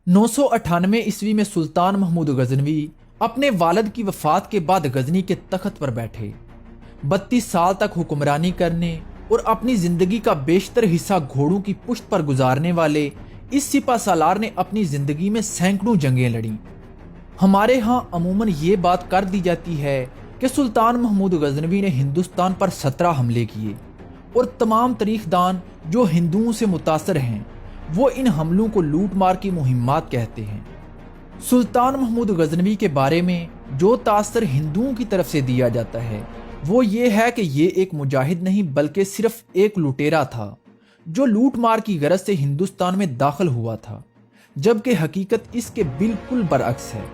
998 میں سلطان محمود غزنوی اپنے والد کی وفات کے بعد غزنی کے تخت پر بیٹھے۔ 32 سال تک حکمرانی کرنے اور اپنی زندگی کا بیشتر حصہ گھوڑوں کی پشت پر گزارنے والے اس سپہ سالار نے اپنی زندگی میں سینکڑوں جنگیں لڑیں۔ ہمارے ہاں عموماً یہ بات کر دی جاتی ہے کہ سلطان محمود غزنوی نے ہندوستان پر 17 حملے کیے، اور تمام تاریخ دان جو ہندوؤں سے متاثر ہیں وہ ان حملوں کو لوٹ مار کی مہمات کہتے ہیں۔ سلطان محمود غزنوی کے بارے میں جو تاثر ہندوؤں کی طرف سے دیا جاتا ہے وہ یہ ہے کہ یہ ایک مجاہد نہیں بلکہ صرف ایک لٹیرا تھا جو لوٹ مار کی غرض سے ہندوستان میں داخل ہوا تھا، جبکہ حقیقت اس کے بالکل برعکس ہے۔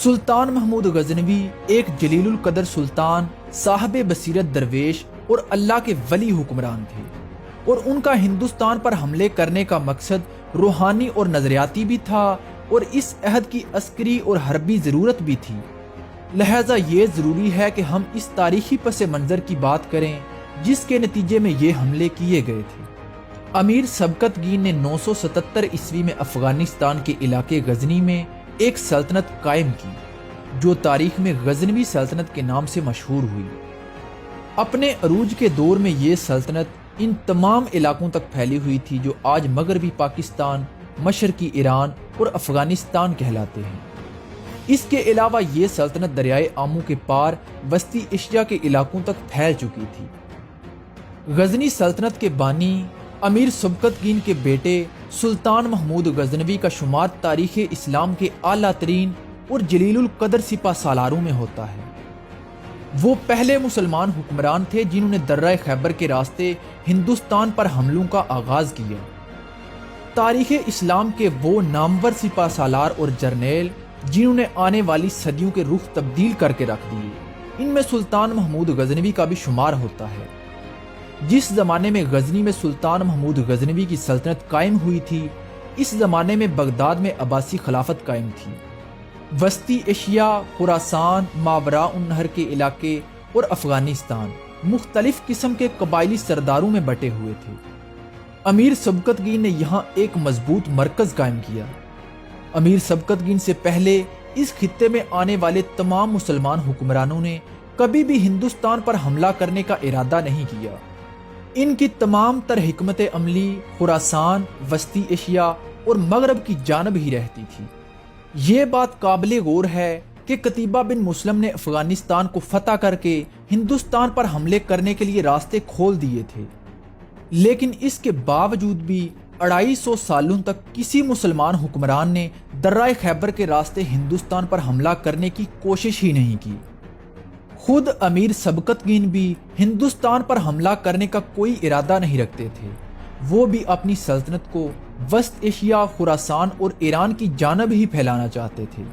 سلطان محمود غزنوی ایک جلیل القدر سلطان، صاحب بصیرت درویش اور اللہ کے ولی حکمران تھے، اور ان کا ہندوستان پر حملے کرنے کا مقصد روحانی اور نظریاتی بھی تھا، اور اس عہد کی عسکری اور حربی ضرورت بھی تھی۔ لہذا یہ ضروری ہے کہ ہم اس تاریخی پس منظر کی بات کریں جس کے نتیجے میں یہ حملے کیے گئے تھے۔ امیر سبکتگین نے 977 میں افغانستان کے علاقے غزنی میں ایک سلطنت قائم کی جو تاریخ میں غزنوی سلطنت کے نام سے مشہور ہوئی۔ اپنے عروج کے دور میں یہ سلطنت ان تمام علاقوں تک پھیلی ہوئی تھی جو آج مغربی پاکستان، مشرقی ایران اور افغانستان کہلاتے ہیں۔ اس کے علاوہ یہ سلطنت دریائے آمو کے پار وسطی ایشیا کے علاقوں تک پھیل چکی تھی۔ غزنی سلطنت کے بانی امیر سبکتگین کے بیٹے سلطان محمود غزنوی کا شمار تاریخ اسلام کے اعلیٰ ترین اور جلیل القدر سپہ سالاروں میں ہوتا ہے۔ وہ پہلے مسلمان حکمران تھے جنہوں نے درہ خیبر کے راستے ہندوستان پر حملوں کا آغاز کیا۔ تاریخ اسلام کے وہ نامور سپہ سالار اور جرنیل جنہوں نے آنے والی صدیوں کے رخ تبدیل کر کے رکھ دیے، ان میں سلطان محمود غزنوی کا بھی شمار ہوتا ہے۔ جس زمانے میں غزنی میں سلطان محمود غزنوی کی سلطنت قائم ہوئی تھی، اس زمانے میں بغداد میں عباسی خلافت قائم تھی۔ وسطی ایشیا، خراسان، ماوراء النہر کے علاقے اور افغانستان مختلف قسم کے قبائلی سرداروں میں بٹے ہوئے تھے۔ امیر سبکتگین نے یہاں ایک مضبوط مرکز قائم کیا۔ امیر سبکتگین سے پہلے اس خطے میں آنے والے تمام مسلمان حکمرانوں نے کبھی بھی ہندوستان پر حملہ کرنے کا ارادہ نہیں کیا۔ ان کی تمام تر حکمت عملی خراسان، وسطی ایشیا اور مغرب کی جانب ہی رہتی تھی۔ یہ بات قابل غور ہے کہ قتیبہ بن مسلم نے افغانستان کو فتح کر کے ہندوستان پر حملے کرنے کے لیے راستے کھول دیے تھے، لیکن اس کے باوجود بھی 250 سالوں تک کسی مسلمان حکمران نے درہ خیبر کے راستے ہندوستان پر حملہ کرنے کی کوشش ہی نہیں کی۔ خود امیر سبکتگین بھی ہندوستان پر حملہ کرنے کا کوئی ارادہ نہیں رکھتے تھے، وہ بھی اپنی سلطنت کو وسط ایشیا، خراسان اور ایران کی جانب ہی پھیلانا چاہتے تھے۔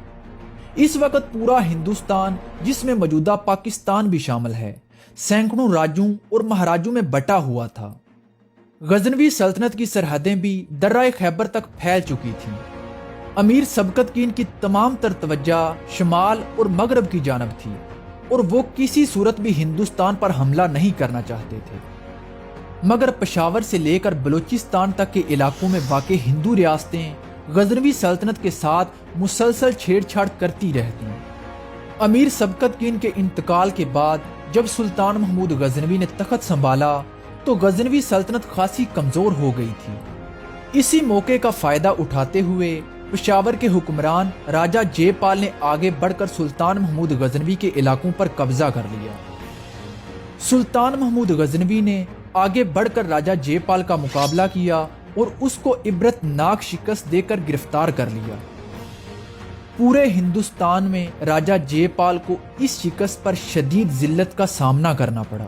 اس وقت پورا ہندوستان، جس میں موجودہ پاکستان بھی شامل ہے، سینکڑوں راجوں اور مہاراجوں میں بٹا ہوا تھا۔ غزنوی سلطنت کی سرحدیں بھی درہ خیبر تک پھیل چکی تھیں۔ امیر سبکتگین کی تمام تر توجہ شمال اور مغرب کی جانب تھی، اور وہ کسی صورت بھی ہندوستان پر حملہ نہیں کرنا چاہتے تھے۔ مگر پشاور سے لے کر بلوچستان تک کے علاقوں میں واقع ہندو ریاستیں غزنوی سلطنت کے ساتھ مسلسل چھیڑ چھاڑ کرتی رہتی۔ امیر سبکتگین کے انتقال کے بعد جب سلطان محمود غزنوی نے تخت سنبھالا تو غزنوی سلطنت خاصی کمزور ہو گئی تھی۔ اسی موقع کا فائدہ اٹھاتے ہوئے پشاور کے حکمران راجہ جے پال نے آگے بڑھ کر سلطان محمود غزنوی کے علاقوں پر قبضہ کر لیا۔ سلطان محمود غزنوی نے آگے بڑھ کر راجہ جے پال کا مقابلہ کیا اور اس کو عبرت ناک شکست دے کر گرفتار کر لیا۔ پورے ہندوستان میں راجہ جے پال کو اس شکست پر شدید ذلت کا سامنا کرنا پڑا۔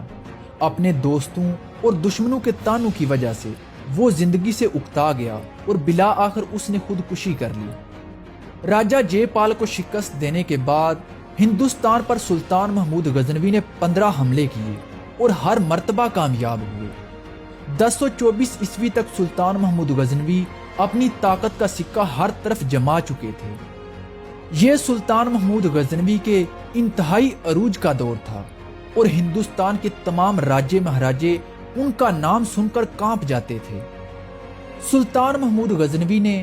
اپنے دوستوں اور دشمنوں کے طعنوں کی وجہ سے وہ زندگی سے اکتا گیا اور بالآخر اس نے خودکشی کر لی۔ راجہ جے پال کو شکست دینے کے بعد ہندوستان پر سلطان محمود غزنوی نے 15 حملے کیے اور ہر مرتبہ کامیاب ہوئے۔ 1024 تک سلطان محمود غزنوی اپنی طاقت کا سکہ ہر طرف جما چکے تھے۔ یہ سلطان محمود غزنوی کے انتہائی عروج کا دور تھا، اور ہندوستان کے تمام راجے مہاراجے ان کا نام سن کر کانپ جاتے تھے۔ سلطان محمود غزنوی نے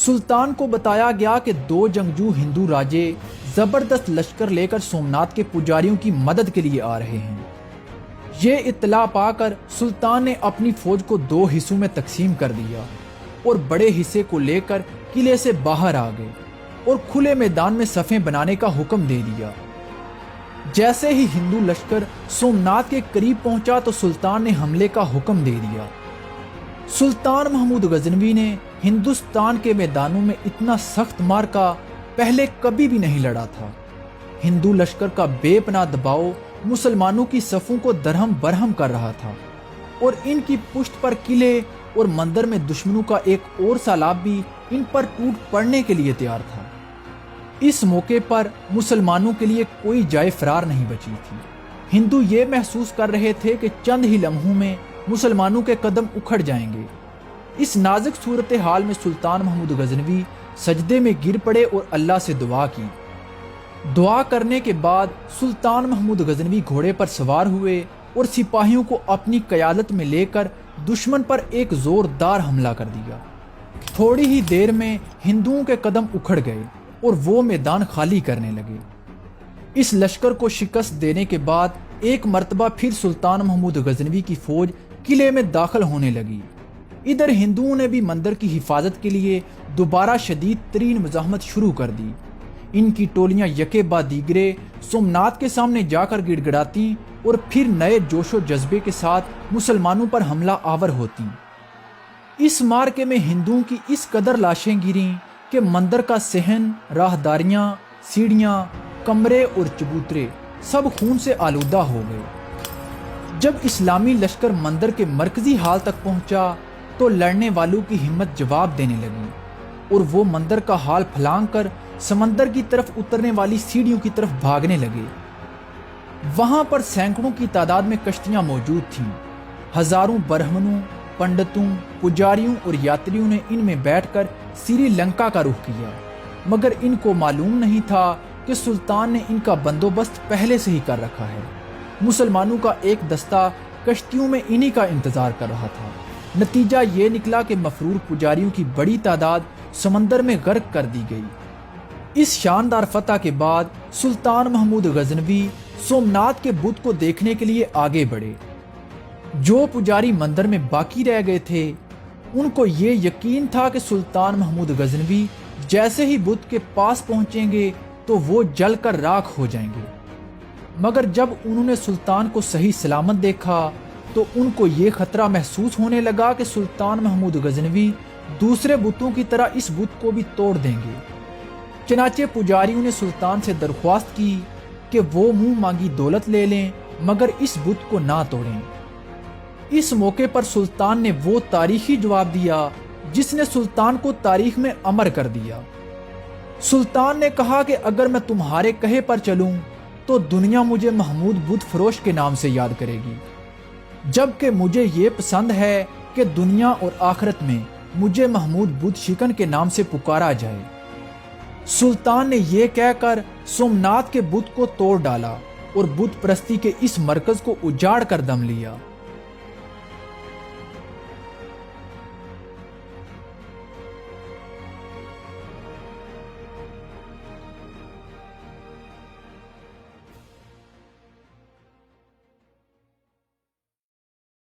سلطان کو بتایا گیا کہ 2 جنگجو ہندو راجے زبردست لشکر لے کر سومنات کے پجاریوں کی مدد کے لیے آ رہے ہیں۔ یہ اطلاع پا کر سلطان نے اپنی فوج کو 2 حصوں میں تقسیم کر دیا اور بڑے حصے کو لے کر قلعے سے باہر آ گئے اور کھلے میدان میں صفیں بنانے کا حکم دے دیا۔ جیسے ہی ہندو لشکر سومنات کے قریب پہنچا تو سلطان نے حملے کا حکم دے دیا۔ سلطان محمود غزنوی نے ہندوستان کے میدانوں میں اتنا سخت مارکا پہلے کبھی بھی نہیں لڑا تھا۔ ہندو لشکر کا بے پناہ دباؤ مسلمانوں کی صفوں کو درہم برہم کر رہا تھا اور ان کی پشت پر قلعے اور مندر میں دشمنوں کا ایک اور سیلاب بھی ان پر ٹوٹ پڑنے کے لیے تیار تھا۔ اس موقع پر مسلمانوں کے لیے کوئی جائے فرار نہیں بچی تھی۔ ہندو یہ محسوس کر رہے تھے کہ چند ہی لمحوں میں مسلمانوں کے قدم اکھڑ جائیں گے۔ اس نازک صورتحال میں سلطان محمود غزنوی سجدے میں گر پڑے اور اللہ سے دعا کی۔ دعا کرنے کے بعد سلطان محمود غزنوی گھوڑے پر سوار ہوئے اور سپاہیوں کو اپنی قیادت میں لے کر دشمن پر ایک زوردار حملہ کر دیا۔ تھوڑی ہی دیر میں ہندوؤں کے قدم اکھڑ گئے اور وہ میدان خالی کرنے لگے۔ اس لشکر کو شکست دینے کے بعد ایک مرتبہ پھر سلطان محمود غزنوی کی فوج قلعے میں داخل ہونے لگی۔ ادھر ہندوؤں نے بھی مندر کی حفاظت کے لیے دوبارہ شدید ترین مزاحمت شروع کر دی۔ ان کی ٹولیاں یکے بعد دیگرے سومنات کے سامنے جا کر گڑ گڑاتی اور پھر نئے جوش و جذبے کے ساتھ مسلمانوں پر حملہ آور ہوتی۔ اس مارکے میں ہندوؤں کی اس قدر لاشیں گریں کہ مندر کا صحن، راہداریاں، سیڑھیاں، کمرے اور چبوترے سب خون سے آلودہ ہو گئے۔ جب اسلامی لشکر مندر کے مرکزی ہال تک پہنچا تو لڑنے والوں کی ہمت جواب دینے لگی اور وہ مندر کا ہال پھلانگ کر سمندر کی طرف اترنے والی سیڑھیوں کی طرف بھاگنے لگے۔ وہاں پر سینکڑوں کی تعداد میں کشتیاں موجود تھیں۔ ہزاروں برہمنوں، پنڈتوں، پجاریوں اور یاتریوں نے ان میں بیٹھ کر سری لنکا کا رخ کیا، مگر ان کو معلوم نہیں تھا کہ سلطان نے ان کا بندوبست پہلے سے ہی کر رکھا ہے۔ مسلمانوں کا ایک دستہ کشتیوں میں انہی کا انتظار کر رہا تھا۔ نتیجہ یہ نکلا کہ مفرور پجاریوں کی بڑی تعداد سمندر میں غرق کر دی گئی۔ اس شاندار فتح کے بعد سلطان محمود غزنوی سومنات کے بت کو دیکھنے کے لیے آگے بڑھے۔ جو پجاری مندر میں باقی رہ گئے تھے ان کو یہ یقین تھا کہ سلطان محمود غزنوی جیسے ہی بت کے پاس پہنچیں گے تو وہ جل کر راکھ ہو جائیں گے، مگر جب انہوں نے سلطان کو صحیح سلامت دیکھا تو ان کو یہ خطرہ محسوس ہونے لگا کہ سلطان محمود غزنوی دوسرے بتوں کی طرح اس بت کو بھی توڑ دیں گے۔ چنانچہ پجاریوں نے سلطان سے درخواست کی کہ وہ منہ مانگی دولت لے لیں مگر اس بت کو نہ توڑیں۔ اس موقع پر سلطان نے وہ تاریخی جواب دیا جس نے سلطان کو تاریخ میں امر کر دیا۔ سلطان نے کہا کہ اگر میں تمہارے کہے پر چلوں تو دنیا مجھے محمود بت فروش کے نام سے یاد کرے گی، جبکہ مجھے یہ پسند ہے کہ دنیا اور آخرت میں مجھے محمود بت شکن کے نام سے پکارا جائے۔ سلطان نے یہ کہہ کر سومنات کے بت کو توڑ ڈالا اور بت پرستی کے اس مرکز کو اجاڑ کر دم لیا۔